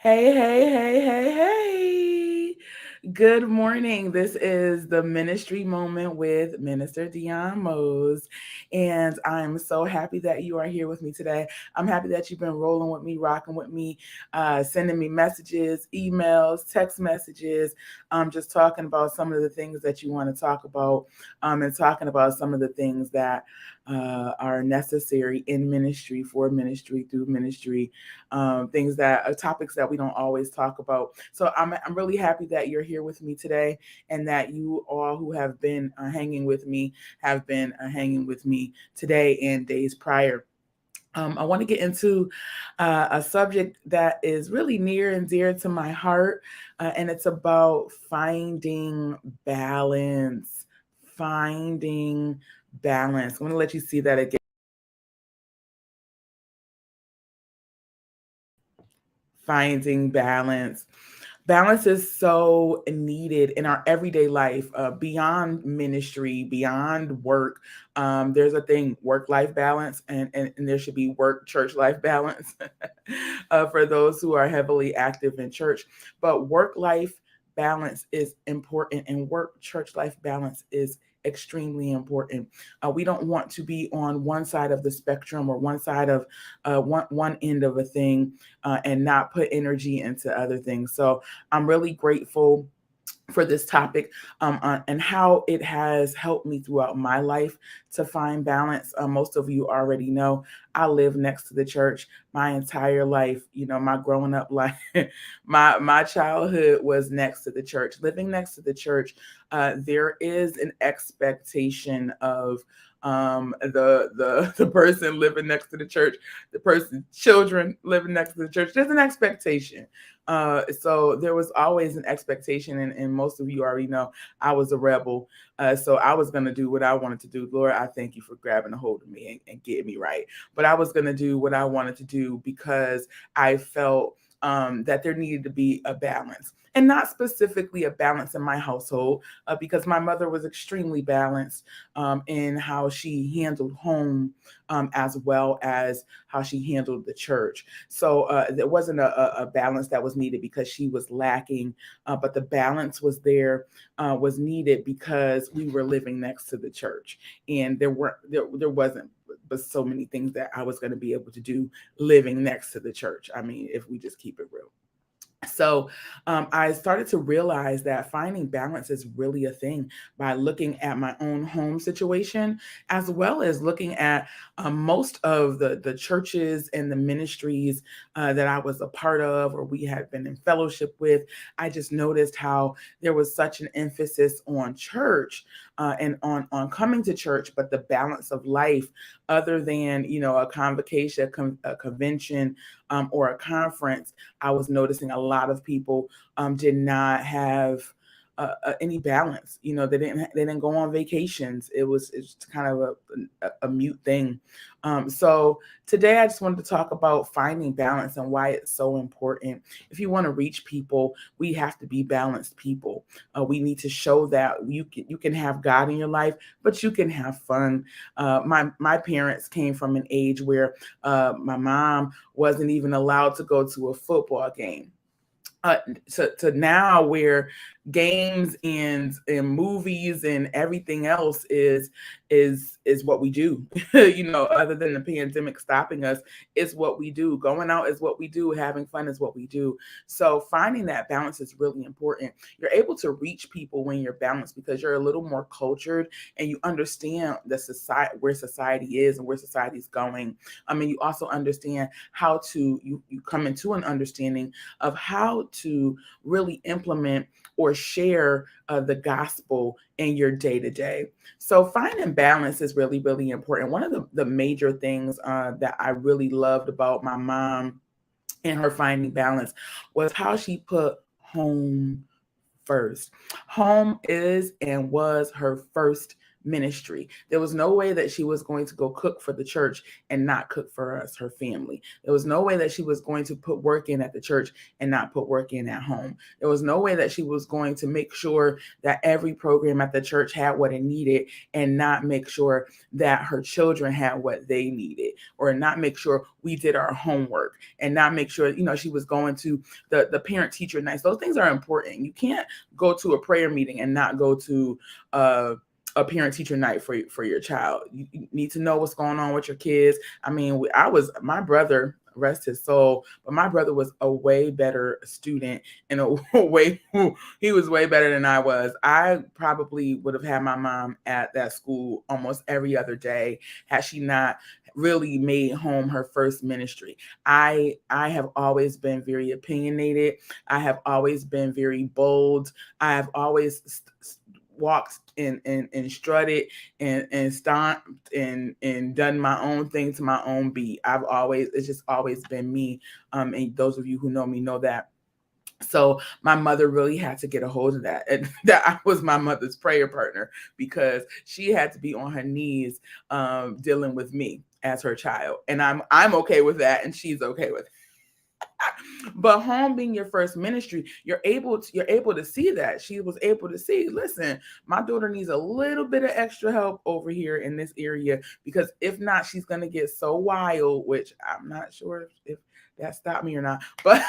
Hey, hey, hey, hey, hey. Good morning. This is the ministry moment with Minister Deon Mose. And I'm so happy that you are here with me today. I'm happy that you've been rolling with me, rocking with me, sending me messages, emails, text messages, just talking about some of the things that you want to talk about, and talking about some of the things that are necessary in ministry, for ministry, through ministry, things that are topics that we don't always talk about. So I'm really happy that you're here with me today, and that you all who have been hanging with me have been hanging with me today and days prior. I want to get into a subject that is really near and dear to my heart, and it's about finding balance. Finding balance. I'm going to let you see that again. Finding balance. Balance is so needed in our everyday life, beyond ministry, beyond work. There's a thing, work life balance, and there should be work church life balance for those who are heavily active in church. But work life balance is important, and work church life balance is extremely important. We don't want to be on one side of the spectrum, or one side of one end of a thing, and not put energy into other things. So I'm really grateful for this topic, and how it has helped me throughout my life to find balance. Most of you already know I live next to the church my entire life. You know, my growing up life, my childhood was next to the church. Living next to the church, there is an expectation of the person living next to the church, the person children living next to the church. There's an expectation, so there was always an expectation, and most of you already know I was a rebel. So I was going to do what I wanted to do. Lord, I thank you for grabbing a hold of me and getting me right. But I was going to do what I wanted to do because I felt that there needed to be a balance. And not specifically a balance in my household, because my mother was extremely balanced in how she handled home, as well as how she handled the church. So there wasn't a balance that was needed because she was lacking, but the balance was there, was needed because we were living next to the church, and there wasn't but so many things that I was going to be able to do living next to the church. I mean, if we just keep it real. So I started to realize that finding balance is really a thing by looking at my own home situation, as well as looking at most of the churches and the ministries that I was a part of, or we had been in fellowship with. I just noticed how there was such an emphasis on church, and on coming to church, but the balance of life, other than a convocation, a convention, or a conference. I was noticing a lot of people did not have any balance. They didn't go on vacations. It's kind of a mute thing. So today I just wanted to talk about finding balance and why it's so important. If you want to reach people, we have to be balanced people. We need to show that you can have God in your life, but you can have fun. My parents came from an age where my mom wasn't even allowed to go to a football game, uh, to now where games and movies and everything else is what we do. Other than the pandemic stopping us, it's what we do. Going out is what we do. Having fun is what we do. So finding that balance is really important. You're able to reach people when you're balanced because you're a little more cultured, and you understand the society, where society is and where society is going. I mean, you also understand how to you come into an understanding of how to really implement or share the gospel in your day to day. So finding balance is really, really important. One of the major things that I really loved about my mom and her finding balance was how she put home first. Home is and was her first ministry. There was no way that she was going to go cook for the church and not cook for us, her family. There was no way that she was going to put work in at the church and not put work in at home. There was no way that she was going to make sure that every program at the church had what it needed and not make sure that her children had what they needed, or not make sure we did our homework, and not make sure, she was going to the parent teacher nights. Those things are important. You can't go to a prayer meeting and not go to a parent teacher night for your child. You need to know what's going on with your kids. I mean, my brother, rest his soul, but my brother was a way better student in a way. He was way better than I was. I probably would have had my mom at that school almost every other day had she not really made home her first ministry. I have always been very opinionated. I have always been very bold. I have always walked and strutted and stomped and done my own thing to my own beat. It's just always been me. And those of you who know me know that. So my mother really had to get a hold of that, and that I was my mother's prayer partner, because she had to be on her knees dealing with me as her child. And I'm okay with that, and she's okay with it. But home being your first ministry, you're able to see that. She was able to see, listen, my daughter needs a little bit of extra help over here in this area, because if not, she's going to get so wild, which I'm not sure if that stopped me or not, but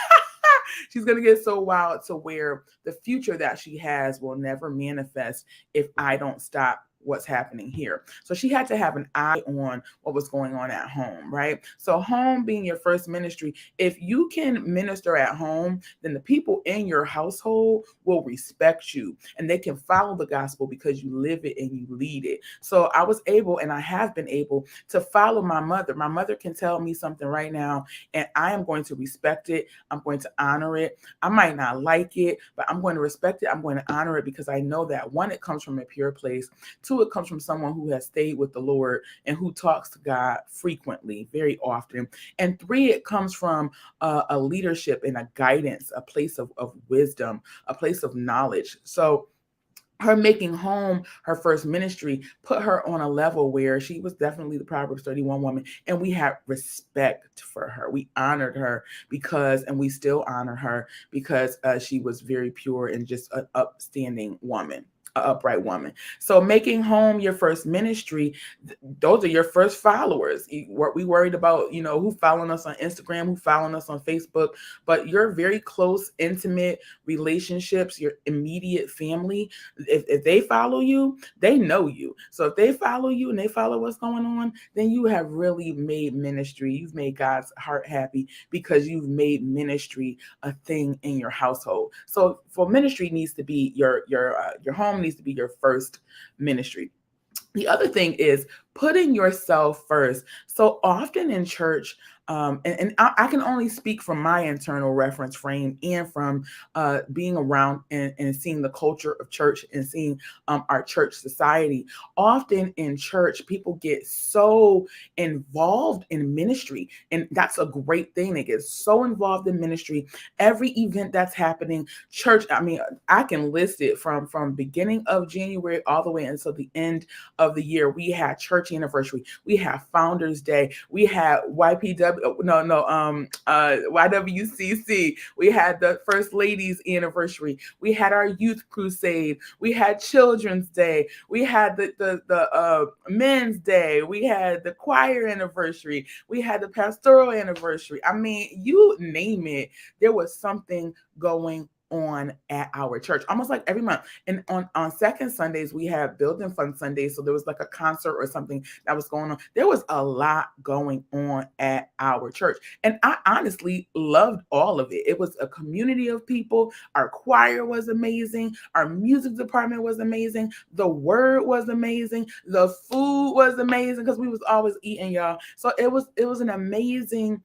she's going to get so wild to where the future that she has will never manifest if I don't stop what's happening here. So she had to have an eye on what was going on at home, right? So home being your first ministry, if you can minister at home, then the people in your household will respect you, and they can follow the gospel because you live it and you lead it. So I was able, and I have been able, to follow my mother. My mother can tell me something right now, and I am going to respect it. I'm going to honor it. I might not like it, but I'm going to respect it. I'm going to honor it, because I know that, one, it comes from a pure place. Two, it comes from someone who has stayed with the Lord and who talks to God frequently, very often. And three, it comes from a leadership and a guidance, a place of wisdom, a place of knowledge. So her making home her first ministry put her on a level where she was definitely the Proverbs 31 woman, and we had respect for her. We honored her and we still honor her, because she was very pure and just an upstanding woman. Upright woman. So making home your first ministry, those are your first followers. We worried about, who following us on Instagram, who following us on Facebook, but your very close, intimate relationships, your immediate family, if they follow you, they know you. So if they follow you and they follow what's going on, then you have really made ministry. You've made God's heart happy, because you've made ministry a thing in your household. So for ministry needs to be your home needs to be your first ministry. The other thing is putting yourself first. So often in church, and I can only speak from my internal reference frame and from being around and seeing the culture of church and seeing our church society. Often in church, people get so involved in ministry, and that's a great thing. They get so involved in ministry. Every event that's happening, church, I mean, I can list it from beginning of January all the way until the end of the year. We had church anniversary, we have Founders Day, we had YWCC, we had the First Ladies anniversary, we had our youth crusade, we had Children's Day, we had the Men's Day, we had the choir anniversary, we had the pastoral anniversary. I mean, you name it, there was something going on at our church almost like every month. And on second Sundays, we have Building Fund Sundays. So there was like a concert or something that was going on. There was a lot going on at our church. And I honestly loved all of it. It was a community of people. Our choir was amazing. Our music department was amazing. The word was amazing. The food was amazing, because we was always eating, y'all. So it was an amazing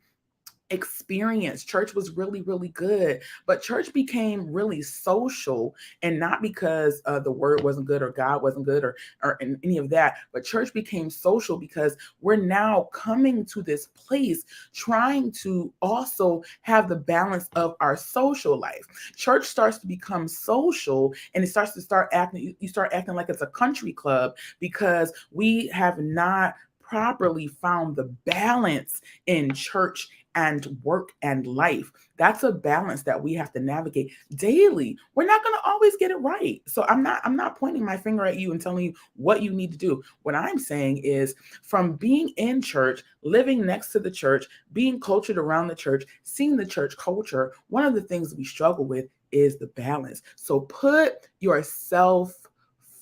experience. Church was really, really good, but church became really social, and not because the word wasn't good or God wasn't good or any of that, but church became social because we're now coming to this place trying to also have the balance of our social life. Church starts to become social, and it starts to start acting, you start acting like it's a country club because we have not properly found the balance in church and work and life. That's a balance that we have to navigate daily. We're not going to always get it right. So I'm not pointing my finger at you and telling you what you need to do. What I'm saying is, from being in church, living next to the church, being cultured around the church, seeing the church culture, one of the things we struggle with is the balance. So put yourself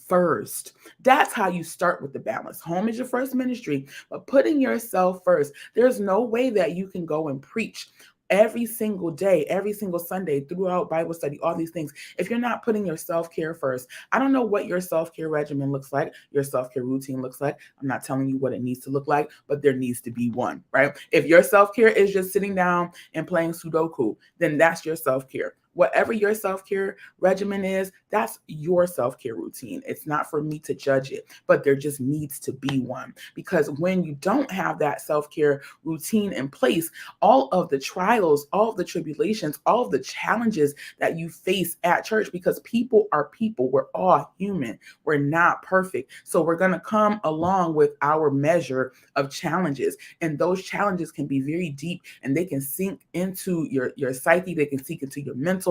first. That's how you start with the balance. Home is your first ministry, but putting yourself first. There's no way that you can go and preach every single day, every single Sunday, throughout Bible study, all these things, if you're not putting your self-care first. I don't know what your self-care regimen looks like, your self-care routine looks like. I'm not telling you what it needs to look like, but there needs to be one, right? If your self-care is just sitting down and playing Sudoku, then that's your self-care. Whatever your self-care regimen is, that's your self-care routine. It's not for me to judge it, but there just needs to be one. Because when you don't have that self-care routine in place, all of the trials, all of the tribulations, all of the challenges that you face at church, because people are people, we're all human, we're not perfect. So we're going to come along with our measure of challenges. And those challenges can be very deep, and they can sink into your psyche, they can sink into your mental.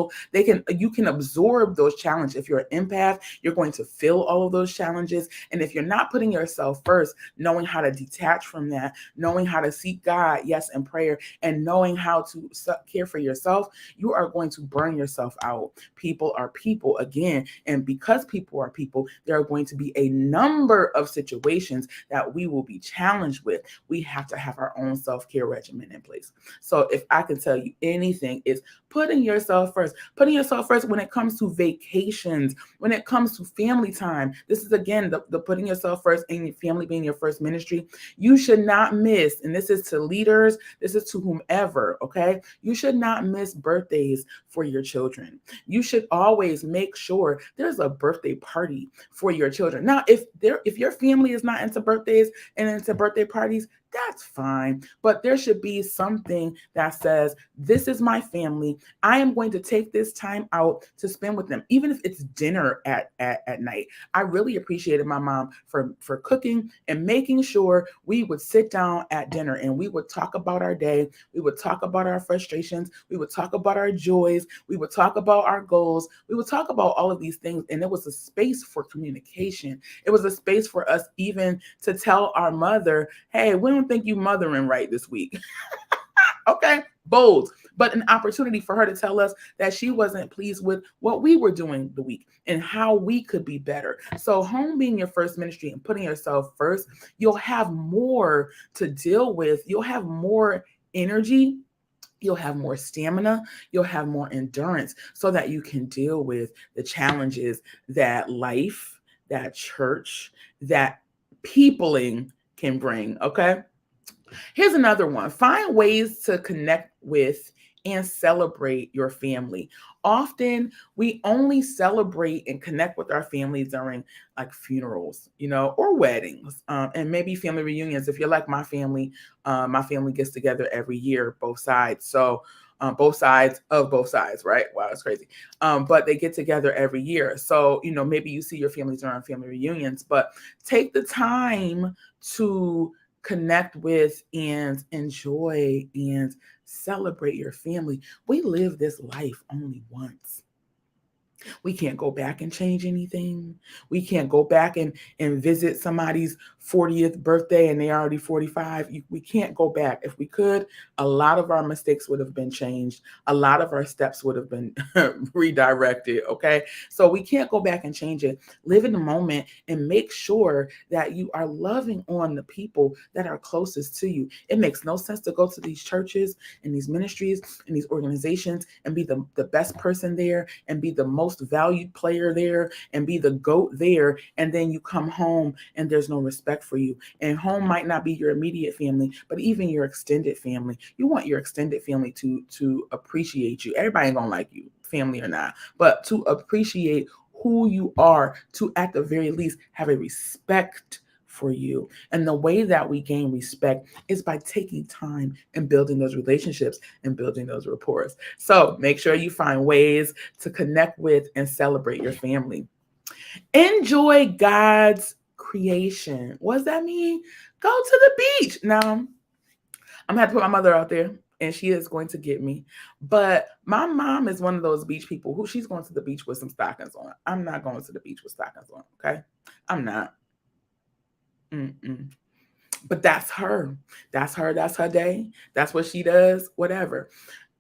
You can absorb those challenges. If you're an empath, you're going to feel all of those challenges. And if you're not putting yourself first, knowing how to detach from that, knowing how to seek God, yes, in prayer, and knowing how to care for yourself, you are going to burn yourself out. People are people again. And because people are people, there are going to be a number of situations that we will be challenged with. We have to have our own self-care regimen in place. So if I can tell you anything, it's putting yourself first. Putting yourself first when it comes to vacations, when it comes to family time. This is, again, the putting yourself first and your family being your first ministry. You should not miss, and this is to leaders, this is to whomever, okay? You should not miss birthdays for your children. You should always make sure there's a birthday party for your children. Now, if your family is not into birthdays and into birthday parties, that's fine. But there should be something that says, this is my family. I am going to take this time out to spend with them, even if it's dinner at night. I really appreciated my mom for cooking and making sure we would sit down at dinner and we would talk about our day. We would talk about our frustrations. We would talk about our joys. We would talk about our goals. We would talk about all of these things. And there was a space for communication. It was a space for us even to tell our mother, hey, we don't think you mothering right this week. Okay, bold, but an opportunity for her to tell us that she wasn't pleased with what we were doing the week and how we could be better. So home being your first ministry and putting yourself first, you'll have more to deal with. You'll have more energy. You'll have more stamina. You'll have more endurance so that you can deal with the challenges that life, that church, that peopling can bring. Okay. Here's another one. Find ways to connect with and celebrate your family. Often we only celebrate and connect with our families during like funerals, or weddings, and maybe family reunions. If you're like my family gets together every year, both sides. So both sides of both sides, right? Wow, that's crazy. But they get together every year. So, maybe you see your families during family reunions, but take the time to connect with and enjoy and celebrate your family. We live this life only once. We can't go back and change anything. We can't go back and visit somebody's 40th birthday and they're already 45. We can't go back. If we could, a lot of our mistakes would have been changed. A lot of our steps would have been redirected, okay? So we can't go back and change it. Live in the moment and make sure that you are loving on the people that are closest to you. It makes no sense to go to these churches and these ministries and these organizations and be the best person there and be the most most valued player there and be the GOAT there, and then you come home and there's no respect for you. And home might not be your immediate family, but even your extended family. You want your extended family to appreciate you. Everybody ain't gonna like you, family or not, but to appreciate who you are, to at the very least have a respect for you. And the way that we gain respect is by taking time and building those relationships and building those rapports. So make sure you find ways to connect with and celebrate your family. Enjoy God's creation. What does that mean? Go to the beach. Now, I'm gonna have to put my mother out there, and she is going to get me. But my mom is one of those beach people who she's going to the beach with some stockings on. I'm not going to the beach with stockings on. Okay, I'm not. Mm-mm. But that's her. That's her. That's her day. That's what she does. Whatever.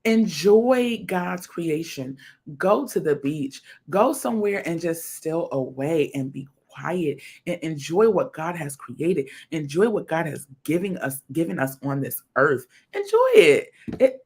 Enjoy God's creation. Go to the beach. Go somewhere and just still away and be quiet and enjoy what God has created. Enjoy what God has given us on this earth. Enjoy it.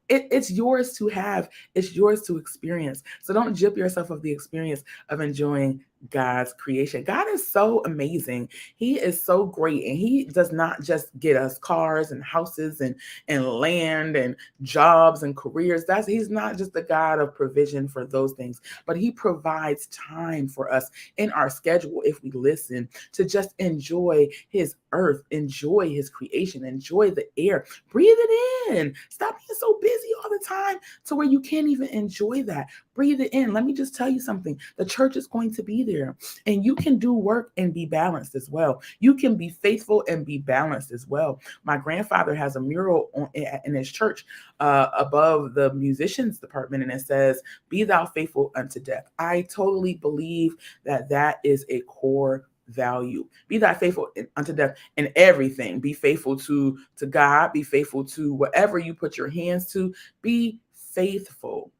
It's yours to have. It's yours to experience. So don't jip yourself of the experience of enjoying God's creation. God is so amazing. He is so great. And he does not just get us cars and houses and land and jobs and careers. He's not just the God of provision for those things, but he provides time for us in our schedule, if we listen, to just enjoy his earth, enjoy his creation, enjoy the air, breathe it in. Stop being so busy all the time to where you can't even enjoy that. Breathe it in. Let me just tell you something. The church is going to be there, and you can do work and be balanced as well. You can be faithful and be balanced as well. My grandfather has a mural in his church above the musicians department, and it says, "Be thou faithful unto death." I totally believe that that is a core value. Be thy faithful unto death in everything. Be faithful to God. Be faithful to whatever you put your hands to. Be faithful.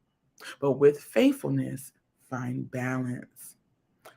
But with faithfulness, find balance.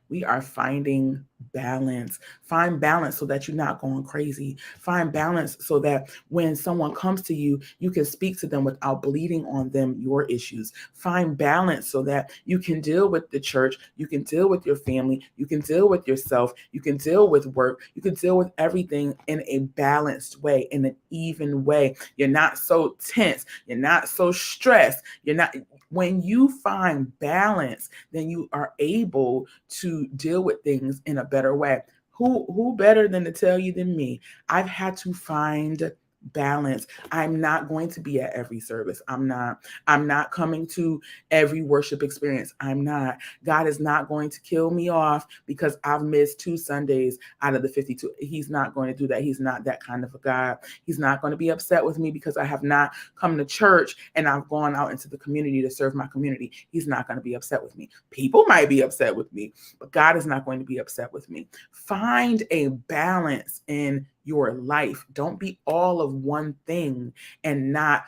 We are finding balance. Find balance so that you're not going crazy. Find balance so that when someone comes to you, you can speak to them without bleeding on them your issues. Find balance so that you can deal with the church, you can deal with your family, you can deal with yourself, you can deal with work, you can deal with everything in a balanced way, in an even way. You're not so tense, you're not so stressed, you're not. When you find balance, then you are able to deal with things in a better way. Who better than to tell you than me? I've had to find balance. I'm not going to be at every service. I'm not coming to every worship experience. I'm not. God is not going to kill me off because I've missed 2 Sundays out of the 52. He's not going to do that. He's not that kind of a God. He's not going to be upset with me because I have not come to church and I've gone out into the community to serve my community. He's not going to be upset with me. People might be upset with me, but God is not going to be upset with me. Find a balance in your life. Don't be all of one thing and not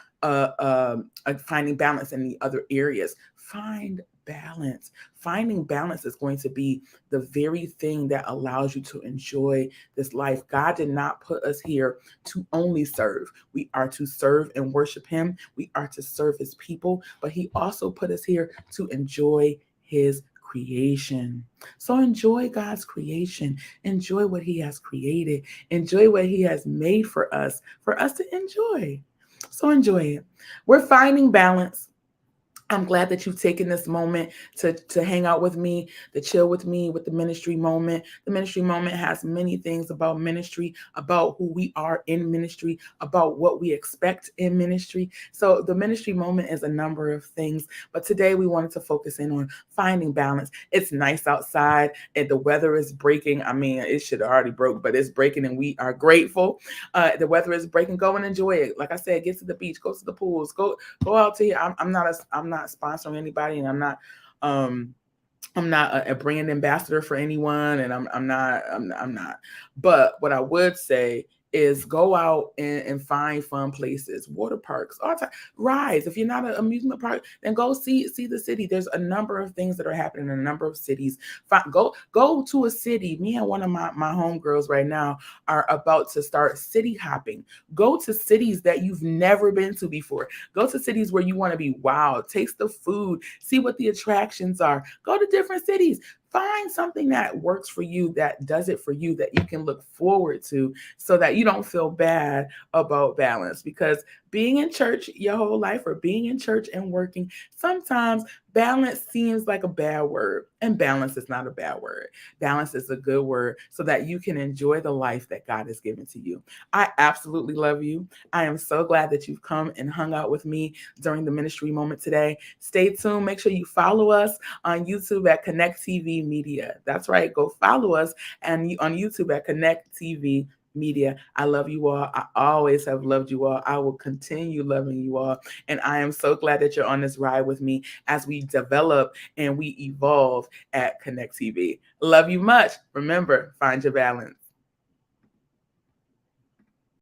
finding balance in the other areas. Find balance. Finding balance is going to be the very thing that allows you to enjoy this life. God did not put us here to only serve. We are to serve and worship him. We are to serve his people, but he also put us here to enjoy his creation. So enjoy God's creation. Enjoy what he has created. Enjoy what he has made for us to enjoy. So enjoy it. We're finding balance. I'm glad that you've taken this moment to hang out with me, to chill with me with the ministry moment. The ministry moment has many things about ministry, about who we are in ministry, about what we expect in ministry. So the ministry moment is a number of things, but today we wanted to focus in on finding balance. It's nice outside and the weather is breaking. I mean, it should have already broke, but it's breaking and we are grateful. The weather is breaking. Go and enjoy it. Like I said, get to the beach, go to the pools, go out to here. I'm not sponsoring anybody, and I'm not a brand ambassador for anyone, and I'm not. But what I would say is go out and find fun places, water parks, all time rides. If you're not an amusement park, then go see the city. There's a number of things that are happening in a number of cities. Go to a city. Me and one of my homegirls right now are about to start city hopping. Go to cities that you've never been to before. Go to cities where you want to be wowed. Taste the food. See what the attractions are. Go to different cities. Find something that works for you, that does it for you, that you can look forward to, so that you don't feel bad about balance. Because being in church your whole life, or being in church and working, sometimes balance seems like a bad word. And balance is not a bad word. Balance is a good word, so that you can enjoy the life that God has given to you. I absolutely love you. I am so glad that you've come and hung out with me during the ministry moment today. Stay tuned. Make sure you follow us on YouTube at Connect TV Media. That's right. Go follow us and on YouTube at Connect TV Media. I love you all. I always have loved you all. I will continue loving you all. And I am so glad that you're on this ride with me as we develop and we evolve at Connect TV. Love you much. Remember, find your balance.